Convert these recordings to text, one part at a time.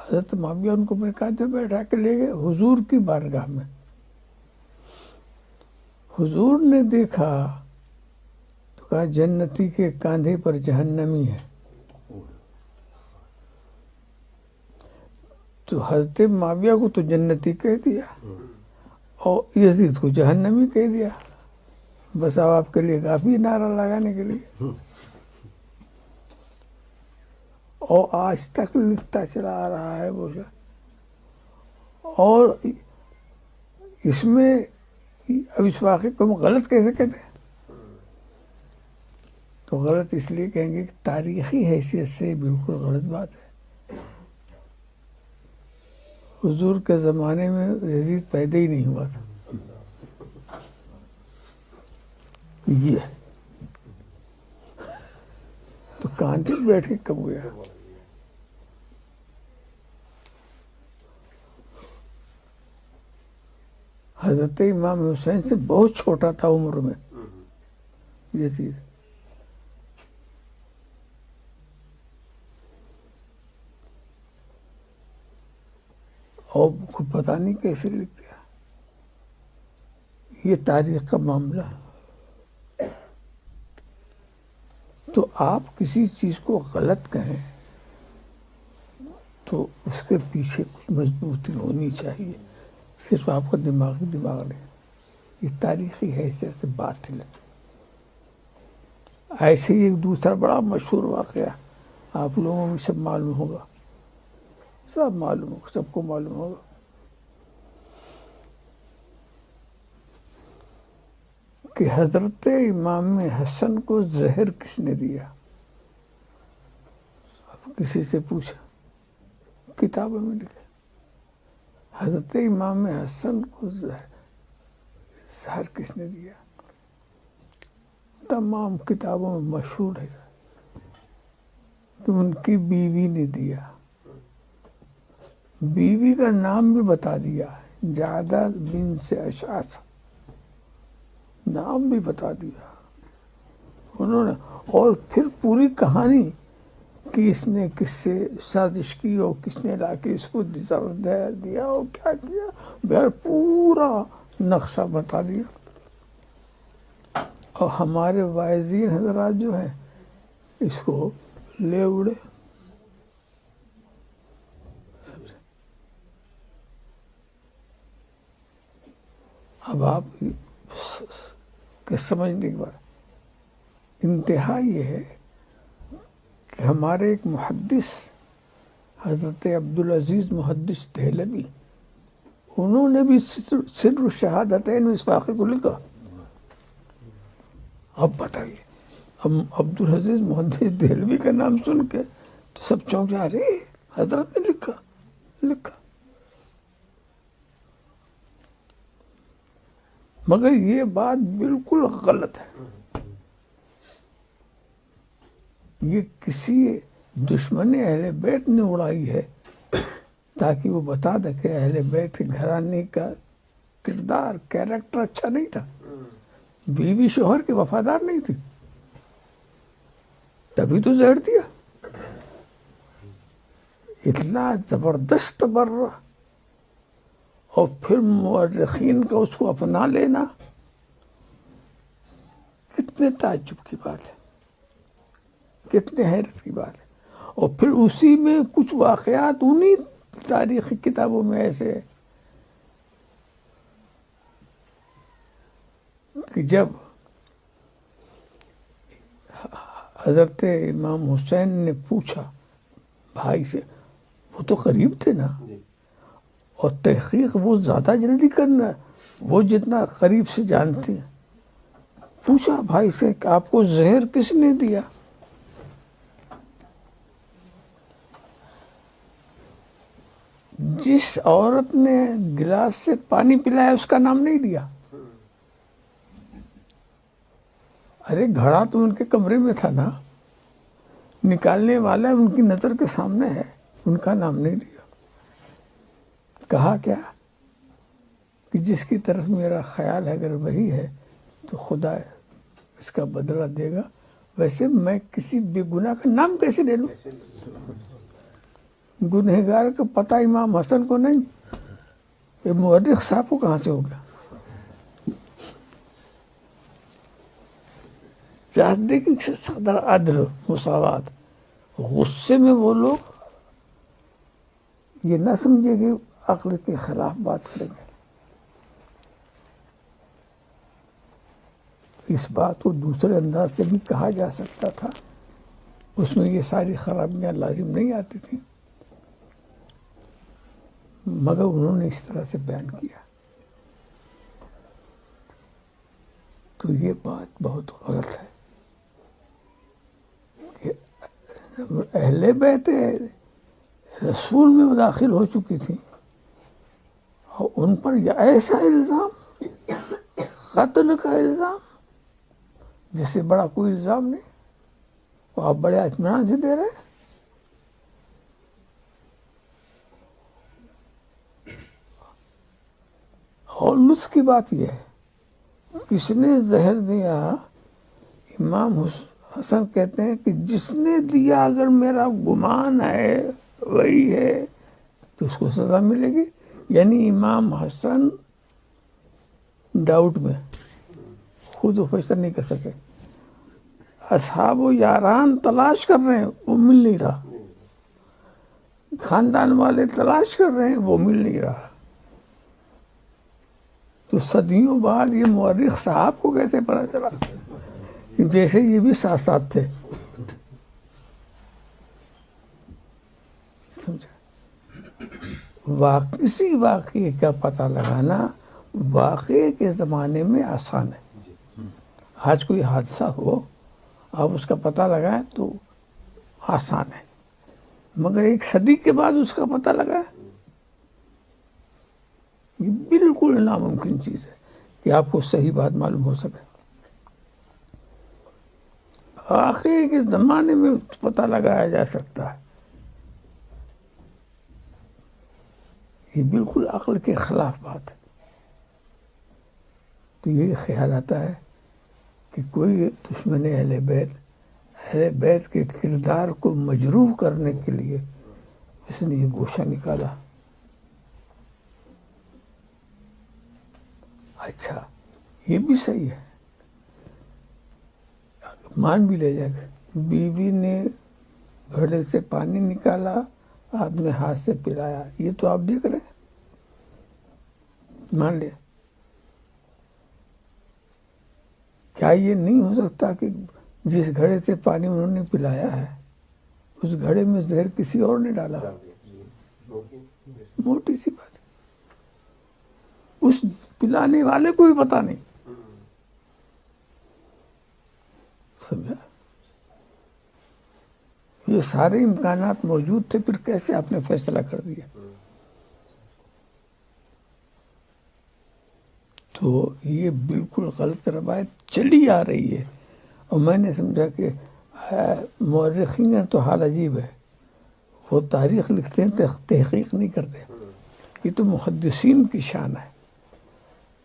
حضرت معاویہ ان کو اپنے کاندھے پہ بیٹھا کے لے گئے حضور کی بارگاہ میں. حضور نے دیکھا تو کہا جنتی کے کاندھے پر جہنمی ہے. تو حضرت معاویہ کو تو جنتی کہہ دیا اور یزید کو جہنمی کہہ دیا. بس اب آپ کے لیے کافی نعرہ لگانے کے لیے. اور آج تک لکھتا چلا آ رہا ہے وہ. اور اس میں اب اس واقعے کو ہم غلط کیسے کہتے ہیں؟ تو غلط اس لیے کہیں گے کہ تاریخی حیثیت سے بالکل غلط بات ہے. حضور کے زمانے میں یزید پیدا ہی نہیں ہوا تھا. یہ تو کاندھے پہ بیٹھ کے کب گیا؟ حضرت امام حسین سے بہت چھوٹا تھا عمر میں یزید. اور خود پتہ نہیں کیسے لکھ دیا. یہ تاریخ کا معاملہ. تو آپ کسی چیز کو غلط کہیں تو اس کے پیچھے کچھ مضبوطی ہونی چاہیے. صرف آپ کا دماغ نہیں. یہ تاریخی حیثیت سے باطل ہے. ایسے ہی ایک دوسرا بڑا مشہور واقعہ آپ لوگوں کو سب معلوم ہوگا. سب کو معلوم ہوگا. کہ حضرت امام حسن کو زہر کس نے دیا؟ اب کسی سے پوچھا، کتابوں میں لکھا حضرت امام حسن کو زہر کس نے دیا. تمام کتابوں میں مشہور ہے کہ ان کی بیوی نے دیا. بیوی کا نام بھی بتا دیا، جعدہ بنت اشعث، نام بھی بتا دیا انہوں نے. اور پھر پوری کہانی کہ اس نے کس سے سازش کی اور کس نے لا کے اس کو زہر دیا اور کیا کیا، بہر پورا نقشہ بتا دیا. اور ہمارے واعظین حضرات جو ہیں اس کو لے اڑے. اب آپ کے سمجھنے کے بعد انتہا یہ ہے کہ ہمارے ایک محدث حضرت عبدالعزیز محدث دہلوی، انہوں نے بھی سر الشہادتین اس واقعے کو لکھا. اب بتائیے، اب عبدالعزیز محدث دہلوی کا نام سن کے تو سب چونک جا رہے حضرت نے لکھا. مگر یہ بات بالکل غلط ہے. یہ کسی دشمن اہل بیت نے اڑائی ہے تاکہ وہ بتا دے کہ اہل بیت کے گھرانے کا کردار، کیریکٹر اچھا نہیں تھا، بیوی شوہر کے وفادار نہیں تھی، تبھی تو زہر دیا. اتنا زبردست تبرہ، اور پھر مورخین کا اس کو اپنا لینا، کتنے تعجب کی بات ہے، کتنے حیرت کی بات ہے. اور پھر اسی میں کچھ واقعات انہی تاریخی کتابوں میں ایسے کہ جب حضرت امام حسین نے پوچھا بھائی سے، وہ تو قریب تھے نا، اور تحقیق وہ زیادہ جلدی کرنا، وہ جتنا قریب سے جانتے ہیں. پوچھا بھائی سے کہ آپ کو زہر کس نے دیا؟ جس عورت نے گلاس سے پانی پلایا اس کا نام نہیں لیا. ارے گھڑا تو ان کے کمرے میں تھا نا، نکالنے والا ان کی نظر کے سامنے ہے، ان کا نام نہیں لیا. کہا کیا کہ جس کی طرف میرا خیال ہے اگر وہی ہے تو خدا اس کا بدلہ دے گا، ویسے میں کسی بے گناہ کا نام کیسے لے لوں؟ گنہگار کا پتہ امام حسن کو نہیں، یہ مورخ صاحب کو کہاں سے ہو گیا؟ چاہتے کہ صدر عدل مساوات، غصے میں وہ لوگ یہ نہ سمجھے کہ عقل کے خلاف بات کریں گے. اس بات کو دوسرے انداز سے بھی کہا جا سکتا تھا، اس میں یہ ساری خرابیاں لازم نہیں آتی تھیں، مگر انہوں نے اس طرح سے بیان کیا. تو یہ بات بہت غلط ہے کہ اہل بیت رسول میں داخل ہو چکی تھی اور ان پر یہ ایسا الزام، قتل کا الزام، جس سے بڑا کوئی الزام نہیں، وہ آپ بڑے اطمینان سے دے رہے ہیں. اور لطف کی بات یہ ہے، کس نے زہر دیا؟ امام حسن کہتے ہیں کہ جس نے دیا اگر میرا گمان ہے وہی ہے تو اس کو سزا ملے گی. یعنی امام حسن ڈاؤٹ میں، خود وہ فیصلہ نہیں کر سکے. اصحاب و یاران تلاش کر رہے ہیں، وہ مل نہیں رہا. خاندان والے تلاش کر رہے ہیں، وہ مل نہیں رہا. تو صدیوں بعد یہ مورخ صاحب کو کیسے پتا چلا؟ جیسے یہ بھی ساتھ ساتھ تھے. سمجھا؟ کسی واقعے کا پتہ لگانا واقعے کے زمانے میں آسان ہے. آج کوئی حادثہ ہو آپ اس کا پتہ لگائیں تو آسان ہے، مگر ایک صدی کے بعد اس کا پتہ لگائیں یہ بالکل ناممکن چیز ہے کہ آپ کو صحیح بات معلوم ہو سکے. واقعے کے زمانے میں پتہ لگایا جا سکتا ہے، یہ بالکل عقل کے خلاف بات ہے. تو یہ خیال آتا ہے کہ کوئی دشمن اہل بیت کے کردار کو مجروح کرنے کے لیے اس نے یہ گوشہ نکالا. اچھا یہ بھی صحیح ہے، مان بھی لے جائے گا بیوی نے گھڑے سے پانی نکالا، آپ نے ہاتھ سے پلایا، یہ تو آپ دیکھ رہے ہیں، مان لیا. کیا یہ نہیں ہو سکتا کہ جس گھڑے سے پانی انہوں نے پلایا ہے اس گھڑے میں زہر کسی اور نے ڈالا؟ موٹی سی بات ہے، اس پلانے والے کو بھی پتا نہیں. سمجھا؟ یہ سارے امکانات موجود تھے، پھر کیسے آپ نے فیصلہ کر دیا؟ تو یہ بالکل غلط روایت چلی آ رہی ہے. اور میں نے سمجھا کہ مورخین تو حال عجیب ہے، وہ تاریخ لکھتے ہیں تحقیق نہیں کرتے. یہ تو محدثین کی شان ہے،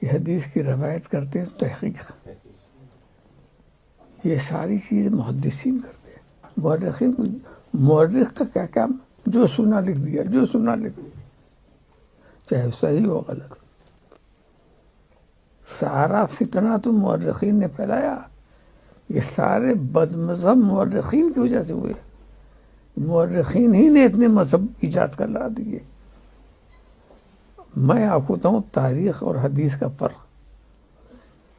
یہ حدیث کی روایت کرتے ہیں تحقیق، یہ ساری چیزیں محدثین کرتے ہیں. مورخین کو، مورخ کا کیا کام؟ جو سنا لکھ دیا، جو سنا لکھ دیا، چاہے صحیح ہو غلط. سارا فتنہ تو مورخین نے پھیلایا، یہ سارے بد مذہب مورخین کی وجہ سے ہوئے. مورخین ہی نے اتنے مذہب ایجاد کر لا دیے. میں آپ کو بتاؤں تاریخ اور حدیث کا فرق.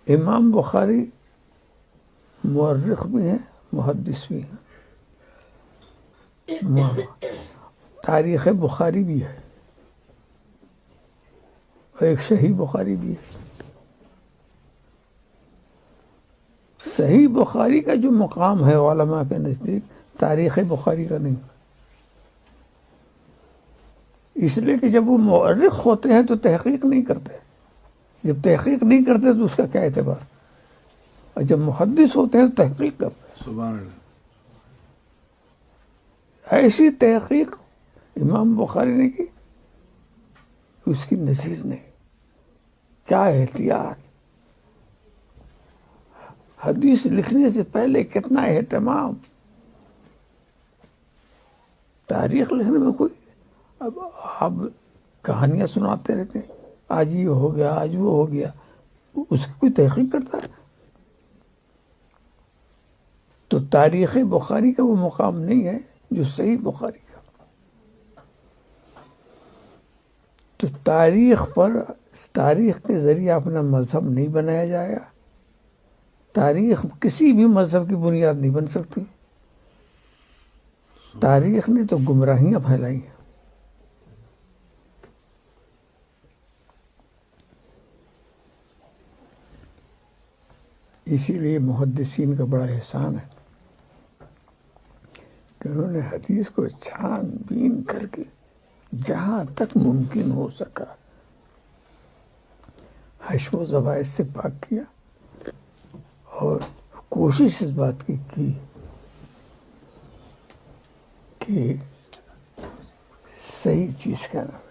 امام بخاری مورخ بھی ہیں، محدث بھی ہیں. تاریخ بخاری بھی ہے اور ایک صحیح بخاری بھی ہے. صحیح بخاری کا جو مقام ہے علماء کے نزدیک تاریخ بخاری کا نہیں، اس لیے کہ جب وہ مورخ ہوتے ہیں تو تحقیق نہیں کرتے. جب تحقیق نہیں کرتے تو اس کا کیا اعتبار؟ اور جب محدث ہوتے ہیں تو تحقیق کرتے ہیں. سبحان اللہ. ایسی تحقیق امام بخاری نے کی، اس کی نظیر نہیں. کیا احتیاط، حدیث لکھنے سے پہلے کتنا اہتمام. تاریخ لکھنے میں کوئی آپ کہانیاں سناتے رہتے ہیں، آج یہ ہو گیا، آج وہ ہو گیا، اس کی کوئی تحقیق کرتا ہے؟ تو تاریخ بخاری کا وہ مقام نہیں ہے جو صحیح بخاری کا. تو تاریخ کے ذریعے اپنا مذہب نہیں بنایا جائے گا. تاریخ کسی بھی مذہب کی بنیاد نہیں بن سکتی. تاریخ نے تو گمراہیاں پھیلائی ہیں. اسی لیے محدثین کا بڑا احسان ہے کہ انہوں نے حدیث کو چھان بین کر کے جہاں تک ممکن ہو سکا حشو و زوائد سے پاک کیا، اور کوشش اس بات کی کہ صحیح چیز کا نام.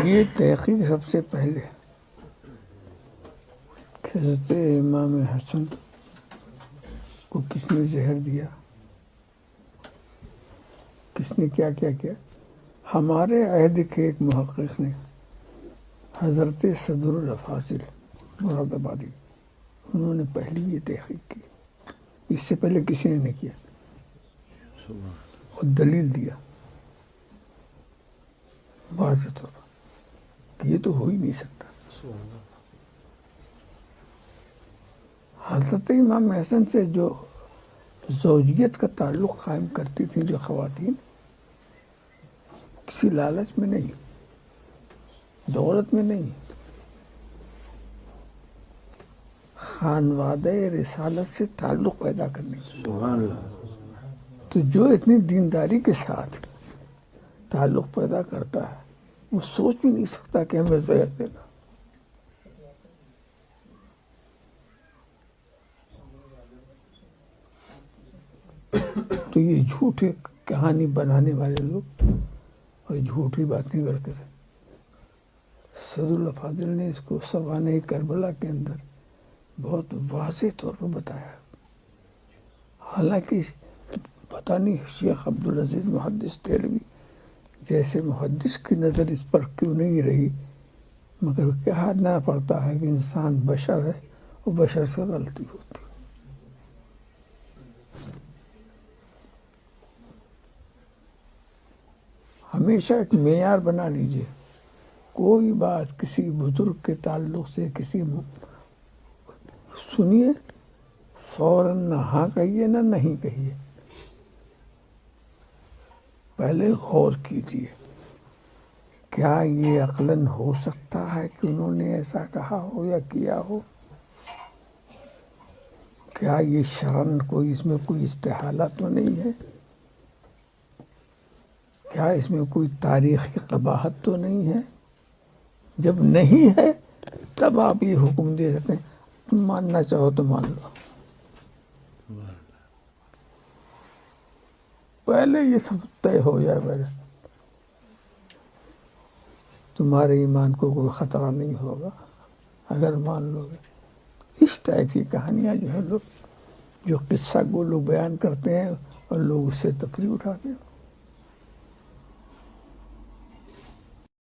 یہ تحقیق سب سے پہلے حضرت امام حسن کو کس نے زہر دیا، کس نے کیا کیا کیا. ہمارے عہد کے ایک محقق نے، حضرت صدر الافاضل مراد آبادی، انہوں نے پہلی یہ تحقیق کی. اس سے پہلے کسی نے نہیں کیا، اور دلیل دیا واضح طور پر کہ یہ تو ہو ہی نہیں سکتا. حضرت امام حسن سے جو زوجیت کا تعلق قائم کرتی تھیں جو خواتین، کسی لالچ میں نہیں، دولت میں نہیں، خانوادہ رسالت سے تعلق پیدا کرنے کی. تو جو اتنی دینداری کے ساتھ تعلق پیدا کرتا ہے وہ سوچ بھی نہیں سکتا کہ ہمیں زہر دینا. تو یہ جھوٹے کہانی بنانے والے لوگ اور جھوٹی باتیں کرتے رہے. صدر الافاضل نے اس کو سوانح کربلا کے اندر بہت واضح طور پر بتایا. حالانکہ پتہ نہیں شیخ عبدالعزیز محدث دہلوی جیسے محدث کی نظر اس پر کیوں نہیں رہی، مگر کہنا پڑتا ہے کہ انسان بشر ہے اور بشر سے غلطی ہوتی. ہمیشہ ایک معیار بنا لیجئے، کوئی بات کسی بزرگ کے تعلق سے کسی سنیے، فوراً نہ ہاں کہیے نہ نہیں کہیے، پہلے غور کیجیے کیا یہ عقلاً ہو سکتا ہے کہ انہوں نے ایسا کہا ہو یا کیا ہو. کیا یہ شرعاً کوئی اس میں کوئی استحالہ تو نہیں ہے، کیا اس میں کوئی تاریخی قباحت تو نہیں ہے. جب نہیں ہے تب آپ یہ حکم دے دیتے ہیں تم ماننا چاہو تو مان لو. پہلے یہ سب طے ہو جائے، پہلے تمہارے ایمان کو کوئی خطرہ نہیں ہوگا اگر مان لو گے. اس ٹائپ کی کہانیاں جو ہے لوگ جو قصہ کو لوگ بیان کرتے ہیں اور لوگ اس سے تفریح اٹھاتے ہیں.